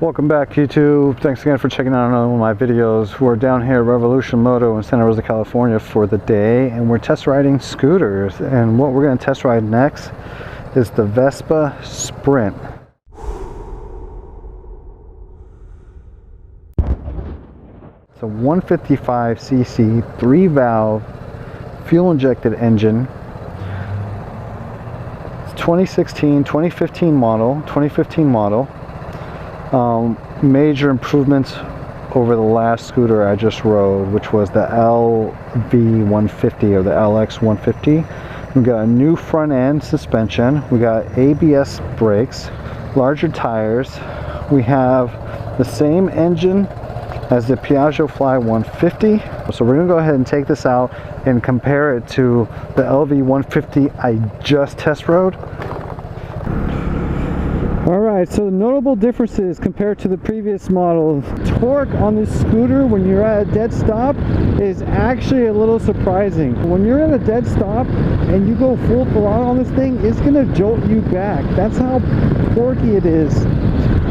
Welcome back, YouTube. Thanks again for checking out another one of my videos. We're down here at Revolution Moto in Santa Rosa, California for the day, and we're test riding scooters. And what we're going to test ride next is the Vespa Sprint. It's a 155cc 3-valve fuel injected engine. It's 2015 model. Major improvements over the last scooter I just rode, which was the LV150 or the LX150. We got a new front end suspension. We got ABS brakes, larger tires. We have the same engine as the Piaggio Fly 150. So we're gonna go ahead and take this out and compare it to the LV150 I just test rode. Alright, so the notable differences compared to the previous model. Torque on this scooter when you're at a dead stop is actually a little surprising. When you're at a dead stop and you go full throttle on this thing, it's going to jolt you back. That's how torquey it is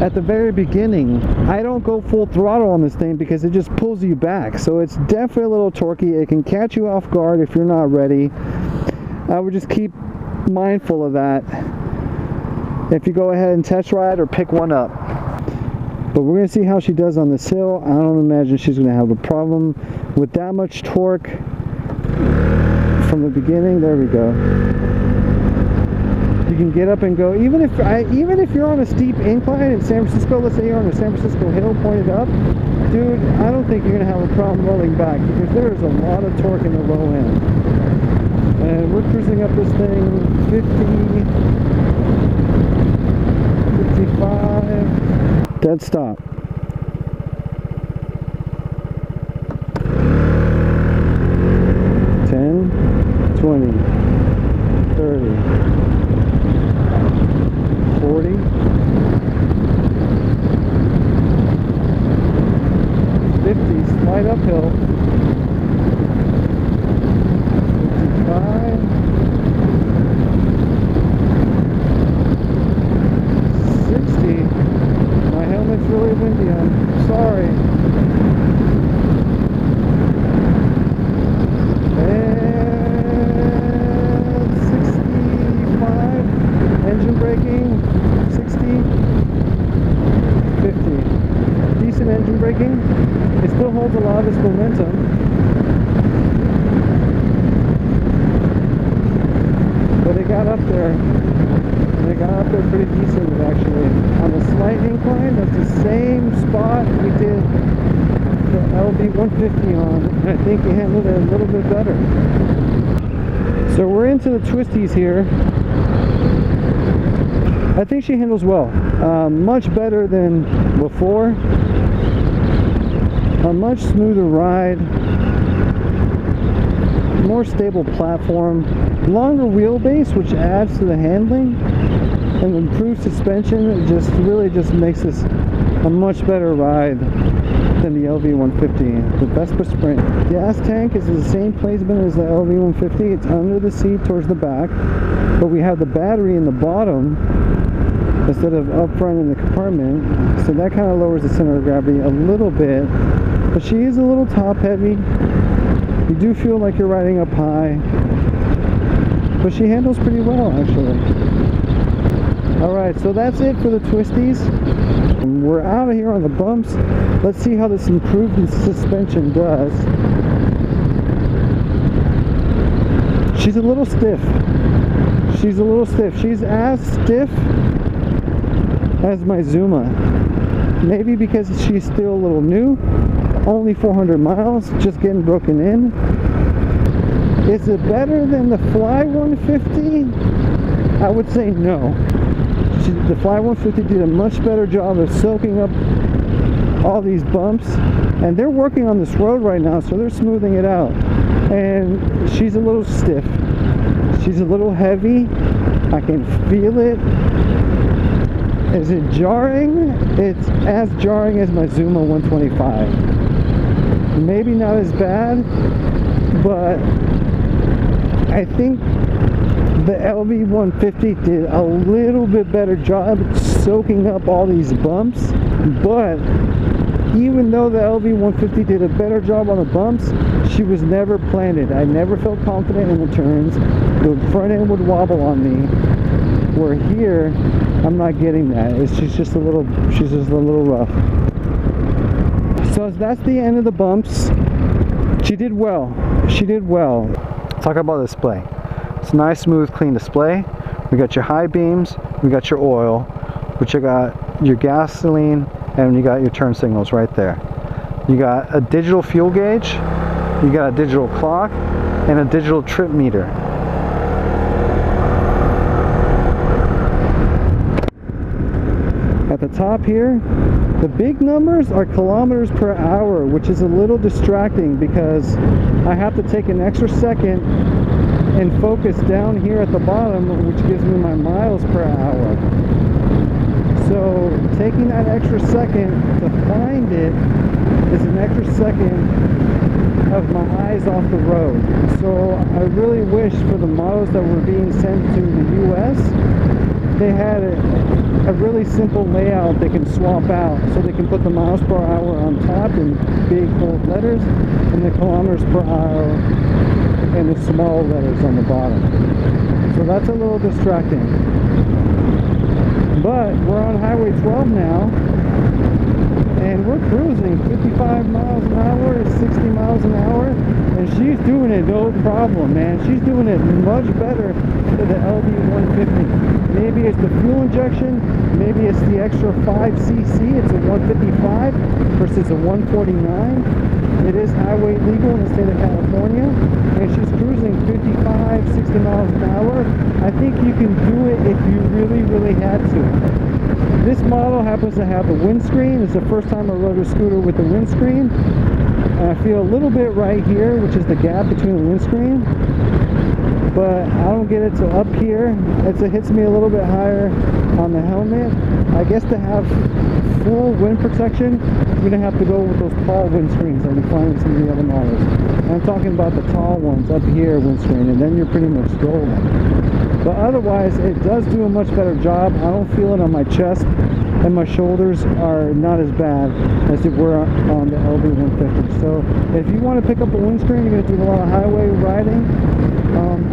at the very beginning. I don't go full throttle on this thing because it just pulls you back. So it's definitely a little torquey. It can catch you off guard if you're not ready. I would just keep mindful of that if you go ahead and test ride or pick one up. But we're going to see how she does on this hill. I don't imagine she's going to have a problem with that much torque from the beginning. There we go. You can get up and go. Even if you're on a steep incline in San Francisco, let's say you're on a San Francisco hill pointed up, dude, I don't think you're going to have a problem rolling back because there is a lot of torque in the low end. And we're cruising up this thing 55, dead stop. $10, $20, $30, $40, $50, slight uphill, $55, it's really windy, I'm sorry. And 65, engine braking, 60, 50. Decent engine braking. It still holds a lot of its momentum. But it got up there. And it got up there pretty decent actually. On the slight incline, that's the same spot we did the LV150 on. And I think it handled it a little bit better. So we're into the twisties here. I think she handles well. Much better than before. A much smoother ride. More stable platform. Longer wheelbase, which adds to the handling. And improved suspension. It really makes this a much better ride than the LV150. The Vespa Sprint. Gas tank is the same placement as the LV150. It's under the seat towards the back, but we have the battery in the bottom instead of up front in the compartment, so that kind of lowers the center of gravity a little bit. But she is a little top heavy. You do feel like you're riding up high, but she handles pretty well actually. Alright, so that's it for the twisties. We're out of here on the bumps. Let's see how this improved suspension does. She's a little stiff. She's as stiff as my Zuma. Maybe because she's still a little new. Only 400 miles, just getting broken in. Is it better than the Fly 150? I would say no. The Fly 150 did a much better job of soaking up all these bumps, and they're working on this road right now, so they're smoothing it out. And she's a little stiff. She's a little heavy. I can feel it. Is it jarring? It's as jarring as my Zuma 125. Maybe not as bad, but I think the LV150 did a little bit better job soaking up all these bumps. But even though the LV150 did a better job on the bumps, she was never planted. I never felt confident in the turns. The front end would wobble on me. Where here, I'm not getting that. She's just a little rough. So that's the end of the bumps. She did well. She did well. Talk about the display. It's a nice, smooth, clean display. We got your high beams. We got your oil. Which you got your gasoline, and you got your turn signals right there. You got a digital fuel gauge. You got a digital clock and a digital trip meter. At the top here, the big numbers are kilometers per hour, which is a little distracting because I have to take an extra second and focus down here at the bottom, which gives me my miles per hour. So taking that extra second to find it is an extra second of my eyes off the road. So I really wish for the models that were being sent to the US, they had a really simple layout they can swap out, so they can put the miles per hour on top in big bold letters and the kilometers per hour in the small letters on the bottom. So that's a little distracting. But we're on Highway 12 now, and we're cruising 55 miles an hour, 60 miles an hour, and she's doing it no problem, man. She's doing it much better than the LV150. Maybe it's the fuel injection, maybe it's the extra 5cc. It's a 155 versus a 149. It is highway legal in the state of California, and she's cruising 55, 60 miles an hour. I think you can do it if you really, really had to. This model happens to have the windscreen. It's the first time I rode a scooter with the windscreen. And I feel a little bit right here, which is the gap between the windscreen. But I don't get it till up here. It hits me a little bit higher on the helmet. I guess to have full wind protection, you're gonna have to go with those tall windscreens that we find in some of the other models. And I'm talking about the tall ones up here windscreen, and then you're pretty much golden. But otherwise, it does do a much better job. I don't feel it on my chest, and my shoulders are not as bad as they were on the LV150. So if you want to pick up a windscreen, you're going to do a lot of highway riding,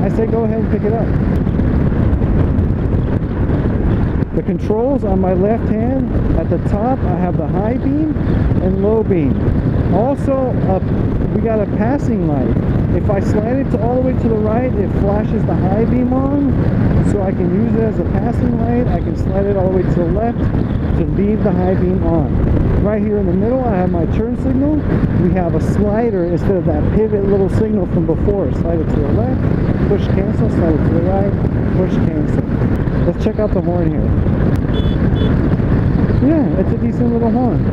I say go ahead and pick it up. The controls on my left hand, at the top I have the high beam and low beam. Also, we got a passing light. If I slide it all the way to the right, it flashes the high beam on, so I can use it as a passing light. I can slide it all the way to the left to leave the high beam on. Right here in the middle, I have my turn signal. We have a slider instead of that pivot little signal from before. Slide it to the left, push cancel, slide it to the right, push cancel. Let's check out the horn here. Yeah, it's a decent little horn.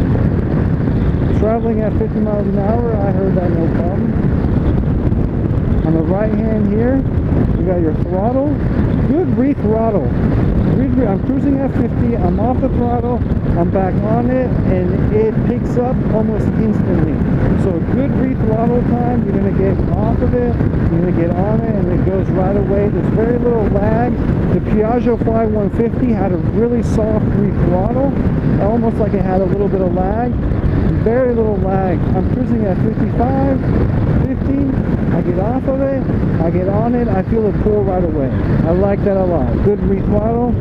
Traveling at 50 miles an hour, I heard that no problem. On the right hand here, you got your throttle. Good re-throttle. I'm cruising at 50, I'm off the throttle, I'm back on it, and it picks up almost instantly. So a good re-throttle time, you're going to get off of it, you're going to get on it, and it goes right away. There's very little lag. The Piaggio Fly 150 had a really soft re-throttle, almost like it had a little bit of lag. Very little lag. I'm cruising at 55, 50. I get off of it, I get on it, I feel it pull right away. I like that a lot. Good re-throttle,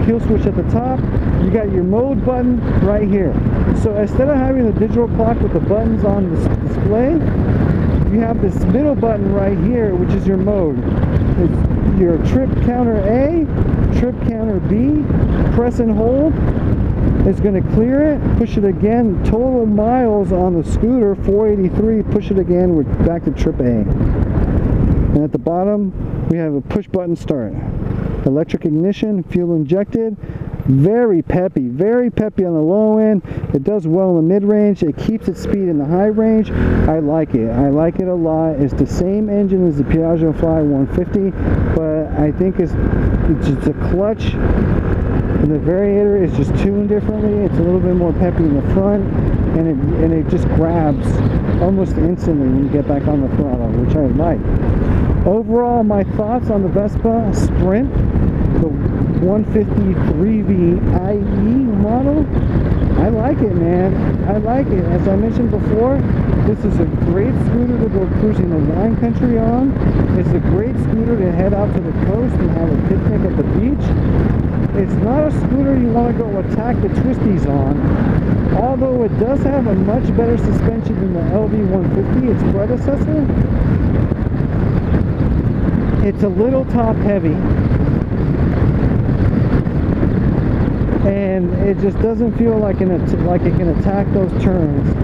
kill switch at the top. You got your mode button right here. So instead of having the digital clock with the buttons on the display, you have this middle button right here, which is your mode. It's your trip counter A, trip counter B, press and hold. It's going to clear it, push it again, total miles on the scooter, 483, push it again, we're back to trip A. And at the bottom, we have a push button start. Electric ignition, fuel injected, very peppy on the low end. It does well in the mid-range, it keeps its speed in the high range. I like it a lot. It's the same engine as the Piaggio Fly 150, but I think it's just a clutch. And the variator is just tuned differently. It's a little bit more peppy in the front, and it just grabs almost instantly when you get back on the throttle, which I like. Overall, my thoughts on the Vespa Sprint. The LX150 3V IE model. I like it, man. I like it. As I mentioned before, this is a great scooter to go cruising the wine country on. It's a great scooter to head out to the coast and have a picnic at the beach. It's not a scooter you want to go attack the twisties on, although it does have a much better suspension than the LV150, its predecessor. It's a little top heavy, and it just doesn't feel like it can attack those turns.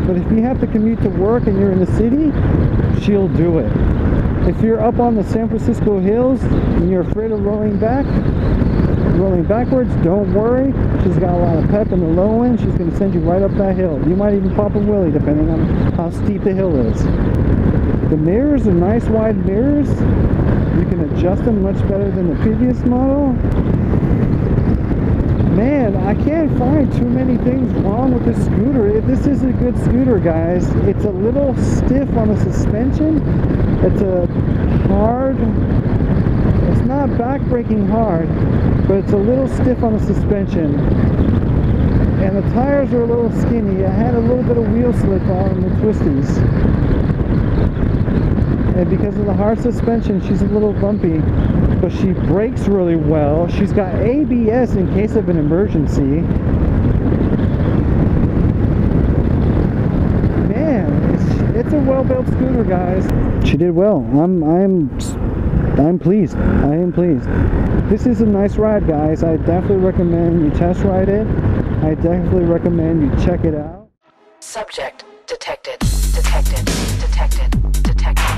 But if you have to commute to work and you're in the city, she'll do it. If you're up on the San Francisco hills and you're afraid of rolling backwards, don't worry. She's got a lot of pep in the low end. She's going to send you right up that hill. You might even pop a wheelie depending on how steep the hill is. The mirrors are nice wide mirrors. You can adjust them much better than the previous model. Man, I can't find too many things wrong with this scooter. This is a good scooter, guys. It's a little stiff on the suspension. It's not back-breaking hard, but it's a little stiff on the suspension. And the tires are a little skinny. I had a little bit of wheel slip on the twisties. And because of the hard suspension, she's a little bumpy, but she brakes really well. She's got ABS in case of an emergency. Man, it's a well-built scooter, guys. She did well. I'm pleased. I am pleased. This is a nice ride, guys. I definitely recommend you test ride it. I definitely recommend you check it out. Subject detected. Detected. Detected. Detected.